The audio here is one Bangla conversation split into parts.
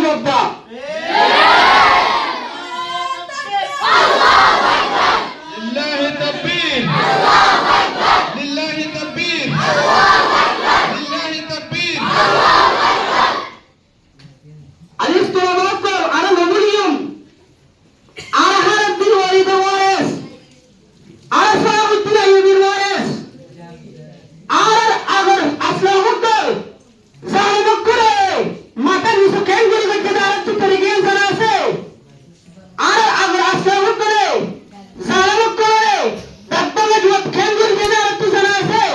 যোদ্ধা। লিল্লাহি তাকবীর, লিল্লাহি তাকবীর, লিল্লাহি তাকবীর। ألست وأتوكل على النبيهم على هذا الدين وليد الوارث على صلاح الدين أيوب الوارث على أغر أسلام الدل ظالم الكرة متى نسكين قولي بجدارة الطريقين ثلاثة على أغر أسلام الكرة ظالم الكرة تبقى جواب كين قولي بجدارة ثلاثة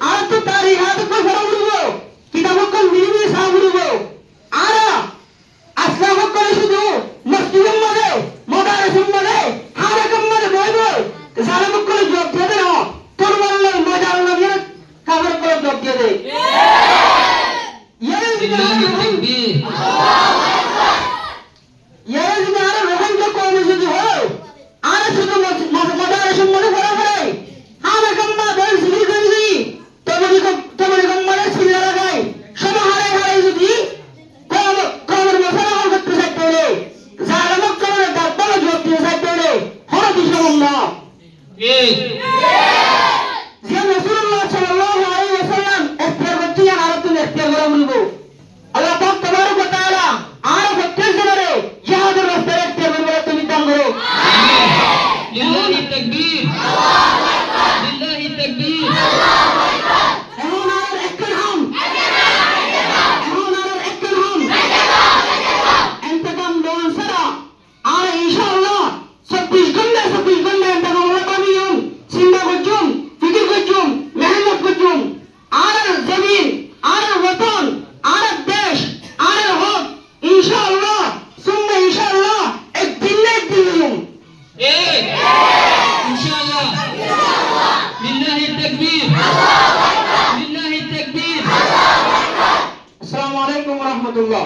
على التاريخات كل فرق كتابك الميمي سامرو على أسلام الكرة شدو مسجد المدى مدارس المدى حالكم مدى بويبو ظالم الكرة جواب تدنا ترمال الله مجال الله কাবার করে জব দিয়ে দেয় লিল্লাহি তাকবীর। ইয়াজিদার রোহিঙ্গা কওম যদি হয় আর শুধু মাদারিস মনে করা হয় হানা কাম্মা বল সিলি গঞ্জি তোমারি গম্মারে সিলি লাগাই সমাহারে হারে যদি কওমের মশলা হল করতে চাইতে জালাম কওমের দাব্বাল জব দিয়ে চাইতে হর দিশম না ঠিক যে রাসূলুল্লাহ সাল্লাল্লাহু আলাইহি ওয়াসাল্লাম এখতিয়ার করতে আর তুমি এখতিয়ার করে বলবো আল্লাহ পাক তাবারক ওয়া তাআলা আর প্রত্যেক জনের জিহাদের রাস্তায় এখতিয়ার করে তুমি দান করো লিল্লাহি তাকবীর, লিল্লাহি তাকবীর। এখন আর একজন হন এখন আর একজন হন ইন্তেকাম লোন সারা আর ইনশাআল্লাহ 24 ঘন্টা ইন্তেকাম হলো পাবিয়ম চিন্তা করছুম ফিকির করছুম মেহনত করছুম আর জমিন আর ওতন আর দেশ আর হক ইনশাআল্লাহ সুম্মা ইনশাআল্লাহ একদিন না একদিন হলুম ঠিক ইনশাআল্লাহ। লিল্লাহি তাকবীর, লিল্লাহি তাকবীর। আসসালামু আলাইকুম ওয়া রাহমাতুল্লাহ।